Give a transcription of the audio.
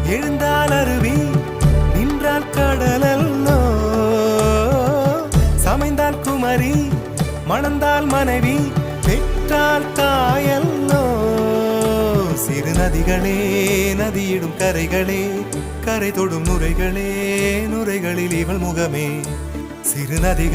எழுந்தால் அருவி நின்றால் கடலல்லோ சமைந்தால் குமரி மணந்தால் மனைவி பெற்றால் தாயல்லோ சிறு நதிகளே நதியிடும் கரைகளே கரை தொடும் நுரைகளே நுரைகளில் இவள் முகமே சிறு நதிகள்